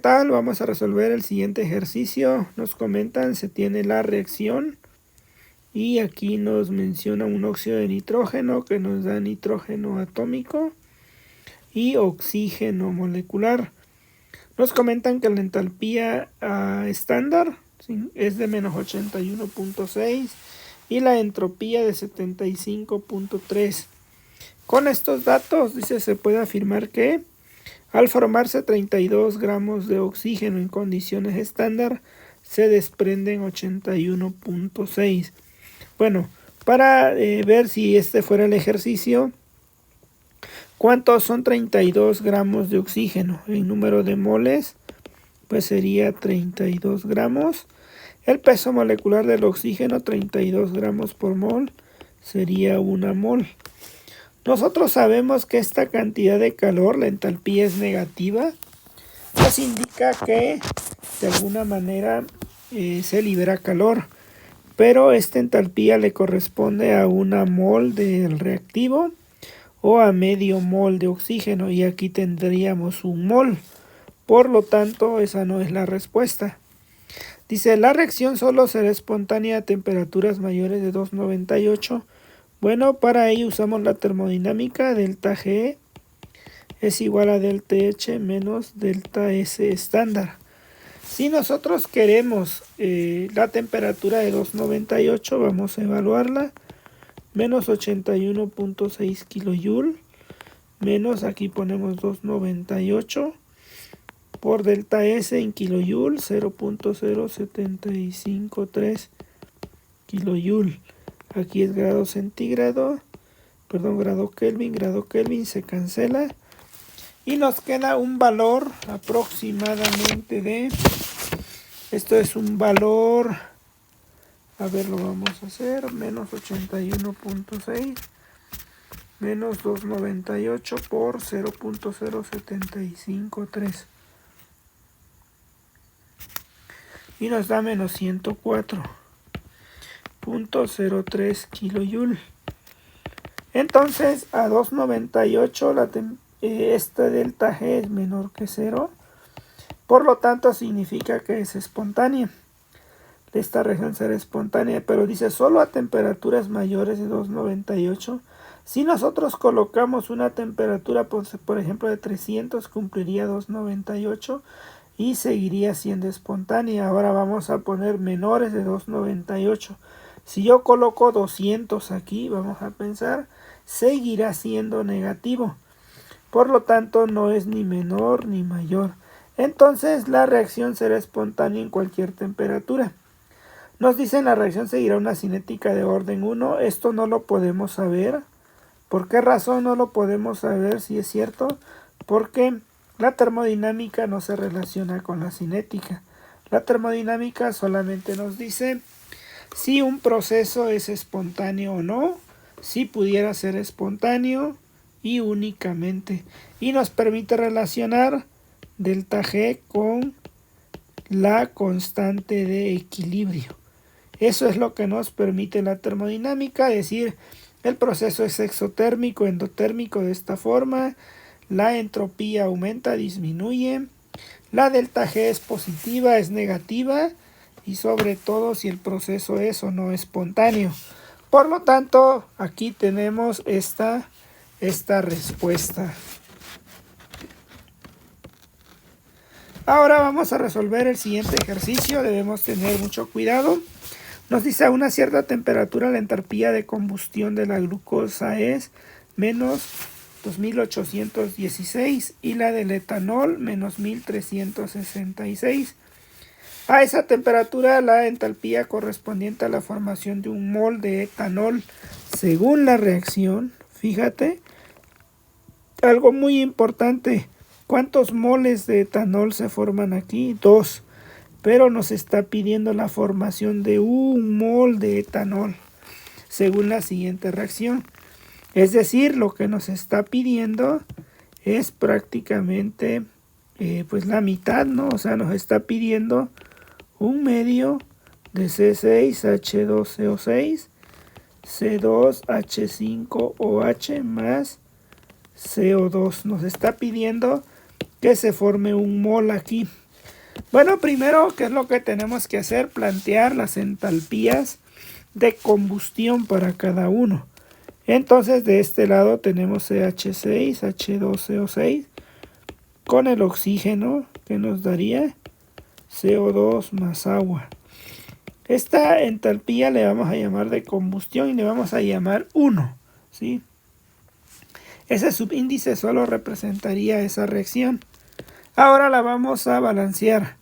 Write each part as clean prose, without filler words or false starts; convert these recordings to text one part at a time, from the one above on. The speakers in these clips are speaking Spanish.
Tal, vamos a resolver el siguiente ejercicio. Nos comentan, se tiene la reacción y aquí nos menciona un óxido de nitrógeno que nos da nitrógeno atómico y oxígeno molecular. Nos comentan que la entalpía estándar es de menos 81.6 y la entropía de 75.3. Con estos datos, dice, se puede afirmar que al formarse 32 gramos de oxígeno en condiciones estándar, se desprenden 81.6. Bueno, para ver si este fuera el ejercicio, ¿cuántos son 32 gramos de oxígeno? En número de moles, pues sería 32 gramos. El peso molecular del oxígeno, 32 gramos por mol, sería 1 mol. Nosotros sabemos que esta cantidad de calor, la entalpía, es negativa. Nos indica que de alguna manera se libera calor, pero esta entalpía le corresponde a 1 mol del reactivo o a medio mol de oxígeno, y aquí tendríamos 1 mol. Por lo tanto, esa no es la respuesta. Dice, la reacción solo será espontánea a temperaturas mayores de 298. Bueno, para ello usamos la termodinámica. Delta G es igual a delta H menos delta S estándar. Si nosotros queremos la temperatura de 298, vamos a evaluarla. Menos 81.6 kilojoule. Menos, aquí ponemos 298. Por delta S en kilojoule, 0.0753 kilojoule. Aquí es grado centígrado, grado Kelvin se cancela. Y nos queda un valor aproximadamente de, esto es un valor, a ver, lo vamos a hacer, menos 81.6, menos 298 por 0.0753. Y nos da menos 104.03 kilojoule. Entonces a 298 esta delta G es menor que 0. Por lo tanto significa que es espontánea. Esta reacción será espontánea, pero dice solo a temperaturas mayores de 298. Si nosotros colocamos una temperatura, por ejemplo, de 300, cumpliría 298 y seguiría siendo espontánea. Ahora vamos a poner menores de 298. Si yo coloco 200 aquí, vamos a pensar, seguirá siendo negativo. Por lo tanto, no es ni menor ni mayor. Entonces, la reacción será espontánea en cualquier temperatura. Nos dicen la reacción seguirá una cinética de orden 1. Esto no lo podemos saber. ¿Por qué razón no lo podemos saber si es cierto? Porque la termodinámica no se relaciona con la cinética. La termodinámica solamente nos dice si un proceso es espontáneo o no, si pudiera ser espontáneo y únicamente. Y nos permite relacionar delta G con la constante de equilibrio. Eso es lo que nos permite la termodinámica, decir el proceso es exotérmico, endotérmico de esta forma, la entropía aumenta, disminuye, la delta G es positiva, es negativa, y sobre todo si el proceso es o no espontáneo. Por lo tanto, aquí tenemos esta respuesta. Ahora vamos a resolver el siguiente ejercicio. Debemos tener mucho cuidado. Nos dice a una cierta temperatura la entalpía de combustión de la glucosa es menos 2816 y la del etanol menos 1366. A esa temperatura la entalpía correspondiente a la formación de 1 mol de etanol según la reacción, fíjate, algo muy importante, ¿cuántos moles de etanol se forman aquí? 2, pero nos está pidiendo la formación de 1 mol de etanol según la siguiente reacción. Es decir, lo que nos está pidiendo es prácticamente pues la mitad, ¿no? O sea, nos está pidiendo 1 medio de C6H12O6, C2H5OH más CO2. Nos está pidiendo que se forme 1 mol aquí. Bueno, primero, ¿qué es lo que tenemos que hacer? Plantear las entalpías de combustión para cada uno. Entonces, de este lado tenemos CH6, H2CO6, con el oxígeno que nos daría CO2 más agua. Esta entalpía le vamos a llamar de combustión y le vamos a llamar 1, ¿sí? Ese subíndice solo representaría esa reacción. Ahora la vamos a balancear.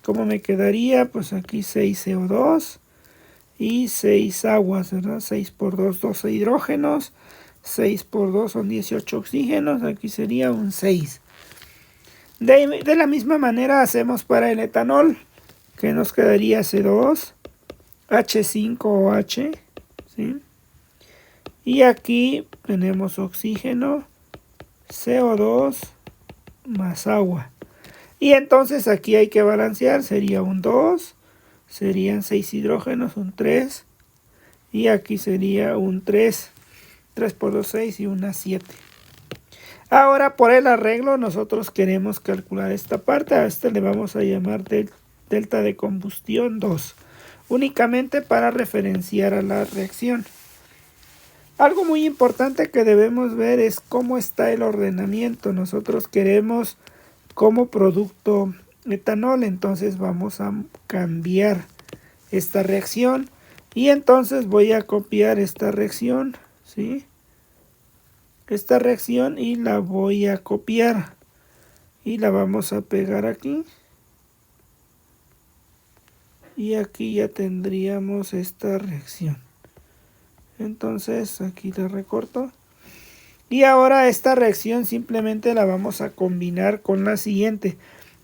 ¿Cómo me quedaría? Pues aquí 6 CO2 y 6 aguas, ¿verdad? 6 por 2, 12 hidrógenos. 6 por 2 son 18 oxígenos. Aquí sería un 6. De la misma manera hacemos para el etanol, que nos quedaría C2, H5OH, ¿sí? Y aquí tenemos oxígeno, CO2 más agua. Y entonces aquí hay que balancear, sería un 2, serían 6 hidrógenos, un 3. Y aquí sería un 3, 3 por 2, 6 y una 7. Ahora por el arreglo nosotros queremos calcular esta parte. A este le vamos a llamar delta de combustión 2. Únicamente para referenciar a la reacción. Algo muy importante que debemos ver es cómo está el ordenamiento. Nosotros queremos como producto etanol, entonces vamos a cambiar esta reacción y entonces voy a copiar esta reacción, ¿sí? Esta reacción y la voy a copiar y la vamos a pegar aquí y aquí ya tendríamos esta reacción. Entonces aquí la recorto y ahora esta reacción simplemente la vamos a combinar con la siguiente.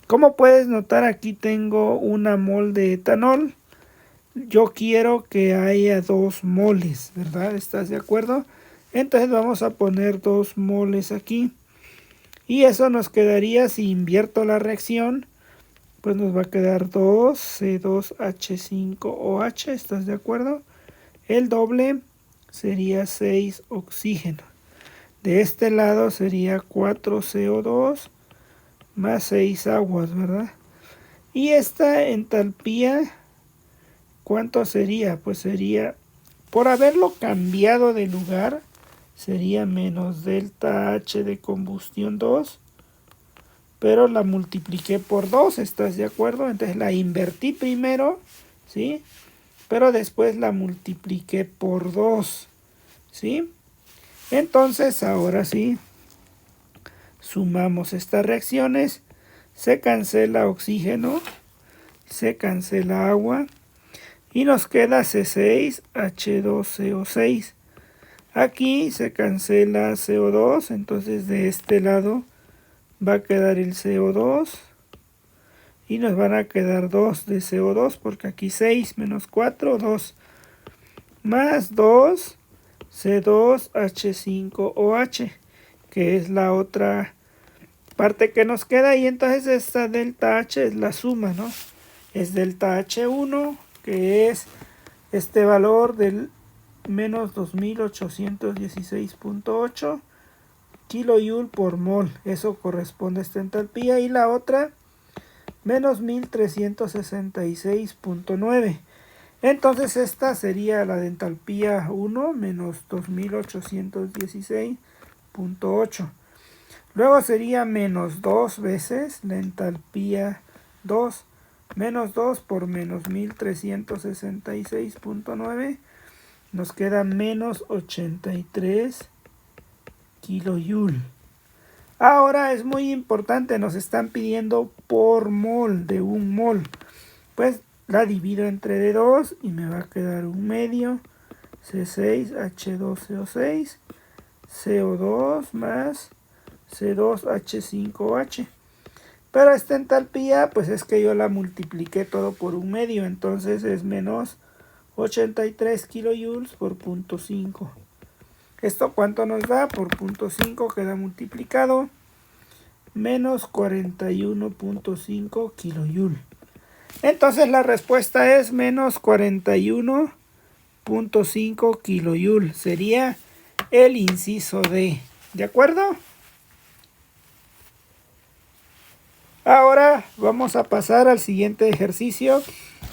Como puedes notar, aquí tengo una mol de etanol. Yo quiero que haya 2 moles, ¿verdad? ¿Estás de acuerdo? Entonces vamos a poner 2 moles aquí. Y eso nos quedaría, si invierto la reacción, pues nos va a quedar 2 C2H5OH, ¿estás de acuerdo? El doble sería 6 oxígeno. De este lado sería 4 CO2 más 6 aguas, ¿verdad? Y esta entalpía, ¿cuánto sería? Pues sería, por haberlo cambiado de lugar, sería menos delta H de combustión 2, pero la multipliqué por 2, ¿estás de acuerdo? Entonces la invertí primero, ¿sí? Pero después la multipliqué por 2, ¿sí? Entonces ahora sí, sumamos estas reacciones, se cancela oxígeno, se cancela agua y nos queda C6H2CO6. Aquí se cancela CO2, entonces de este lado va a quedar el CO2 y nos van a quedar 2 de CO2 porque aquí 6 menos 4, 2 más 2 C2H5OH, que es la otra parte que nos queda, y entonces esta delta H es la suma, ¿no? Es delta H1, que es este valor del menos 2816.8 kilojoule por mol. Eso corresponde a esta entalpía. Y la otra, menos 1366.9. Entonces esta sería la de entalpía 1 menos 2816.8. Luego sería menos 2 veces la entalpía 2. Menos 2 por menos 1366.9. Nos queda menos 83 kilojoule. Ahora es muy importante, nos están pidiendo por mol de un mol. Pues la divido entre 2 y me va a quedar un medio. C6H2CO6, CO2 más C2H5OH. Pero esta entalpía, pues es que yo la multipliqué todo por un medio, entonces es menos 83 kilojoules por 0.5. ¿Esto cuánto nos da? Por 0.5 queda multiplicado. Menos 41.5 kilojoule. Entonces la respuesta es menos 41.5 kilojoule. Sería el inciso D. ¿De acuerdo? Ahora vamos a pasar al siguiente ejercicio.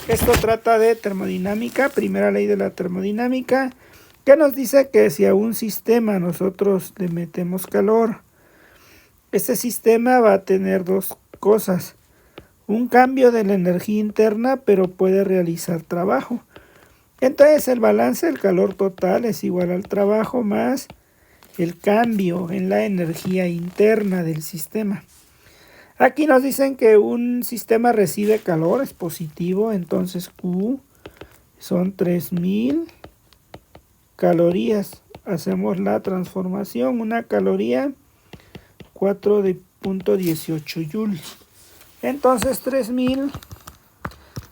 Esto trata de termodinámica, primera ley de la termodinámica, que nos dice que si a un sistema nosotros le metemos calor, este sistema va a tener dos cosas. Un cambio de la energía interna, pero puede realizar trabajo. Entonces el balance del calor total es igual al trabajo más el cambio en la energía interna del sistema. Aquí nos dicen que un sistema recibe calor, es positivo, entonces Q son 3000 calorías. Hacemos la transformación, una caloría 4.18 joules. Entonces 3000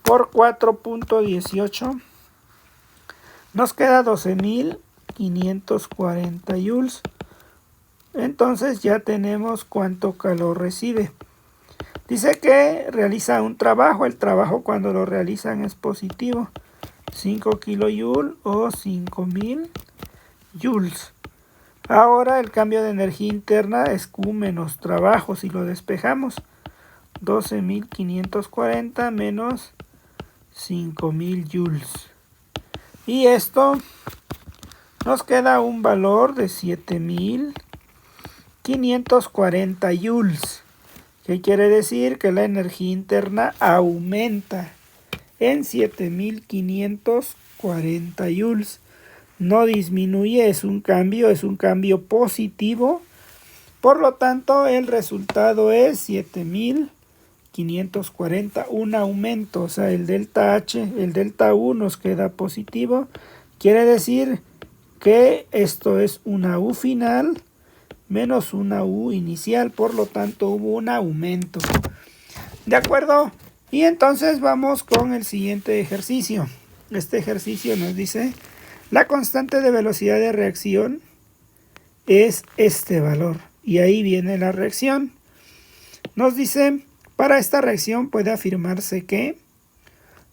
por 4.18 nos queda 12.540 joules. Entonces ya tenemos cuánto calor recibe. Dice que realiza un trabajo. El trabajo cuando lo realizan es positivo. 5 kilojoules o 5000 joules. Ahora el cambio de energía interna es Q menos trabajo. Si lo despejamos, 12.540 menos 5000 joules. Y esto nos queda un valor de 7.540 joules. ¿Qué quiere decir? Que la energía interna aumenta en 7.540 joules. No disminuye, es un cambio positivo. Por lo tanto, el resultado es 7.540, un aumento. O sea, el delta H, el delta U nos queda positivo. Quiere decir que esto es una U final menos una U inicial, por lo tanto hubo un aumento. ¿De acuerdo? Y entonces vamos con el siguiente ejercicio. Este ejercicio nos dice, la constante de velocidad de reacción es este valor. Y ahí viene la reacción. Nos dice, para esta reacción puede afirmarse que,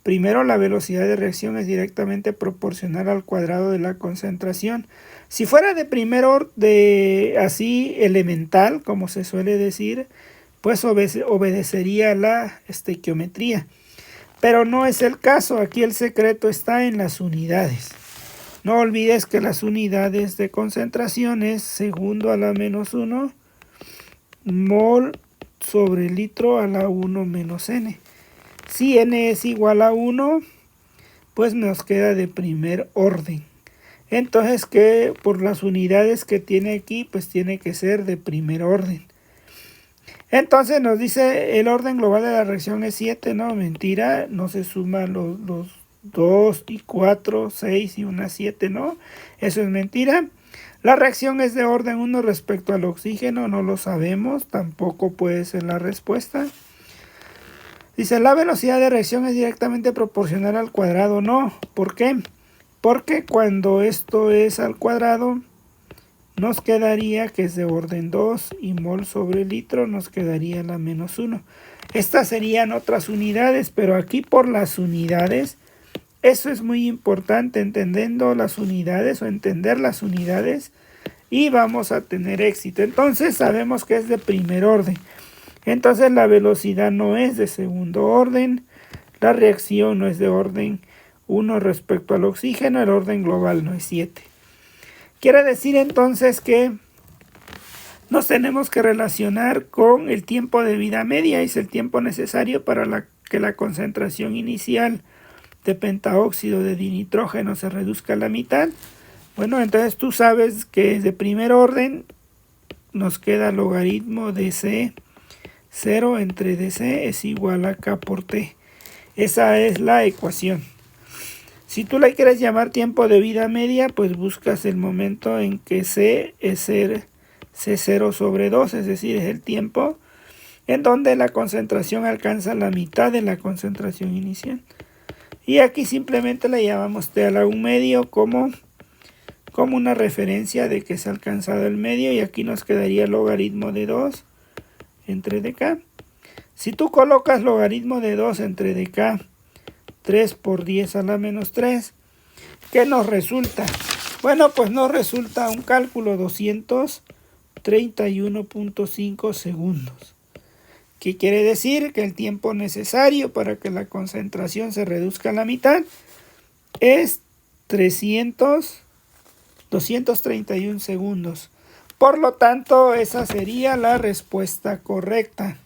primero, la velocidad de reacción es directamente proporcional al cuadrado de la concentración. Si fuera de primero, así elemental, como se suele decir, pues obedecería la estequiometría. Pero no es el caso. Aquí el secreto está en las unidades. No olvides que las unidades de concentración es segundo a la menos 1, mol sobre litro a la 1 menos n. Si n es igual a 1, pues nos queda de primer orden. Entonces, que por las unidades que tiene aquí, pues tiene que ser de primer orden. Entonces nos dice el orden global de la reacción es 7, no, mentira, no se suman los 2 y 4, 6 y una 7, no, eso es mentira. La reacción es de orden 1 respecto al oxígeno, no lo sabemos, tampoco puede ser la respuesta. Dice, la velocidad de reacción es directamente proporcional al cuadrado. No, ¿por qué? Porque cuando esto es al cuadrado, nos quedaría que es de orden 2 y mol sobre litro nos quedaría la menos 1. Estas serían otras unidades, pero aquí por las unidades, eso es muy importante, entendiendo las unidades o entender las unidades, y vamos a tener éxito. Entonces sabemos que es de primer orden. Entonces la velocidad no es de segundo orden, la reacción no es de orden 1 respecto al oxígeno, el orden global no es 7. Quiere decir entonces que nos tenemos que relacionar con el tiempo de vida media, es el tiempo necesario para que la concentración inicial de pentaóxido de dinitrógeno se reduzca a la mitad. Bueno, entonces tú sabes que es de primer orden, nos queda logaritmo de C 0 entre dc es igual a K por T. Esa es la ecuación. Si tú le quieres llamar tiempo de vida media, pues buscas el momento en que C es C0 sobre 2, es decir, es el tiempo en donde la concentración alcanza la mitad de la concentración inicial. Y aquí simplemente le llamamos T a la 1 medio como una referencia de que se ha alcanzado el medio, y aquí nos quedaría logaritmo de 2 entre dk. Si tú colocas logaritmo de 2 entre dk, 3 por 10 a la menos 3, ¿qué nos resulta? Bueno, pues nos resulta un cálculo 231.5 segundos. ¿Qué quiere decir? Que el tiempo necesario para que la concentración se reduzca a la mitad es 231 segundos. Por lo tanto, esa sería la respuesta correcta.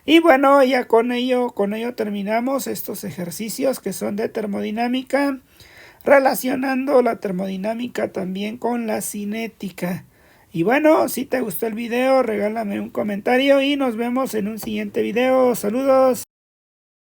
Y bueno, ya con ello terminamos estos ejercicios que son de termodinámica, relacionando la termodinámica también con la cinética. Y bueno, si te gustó el video, regálame un comentario y nos vemos en un siguiente video. Saludos.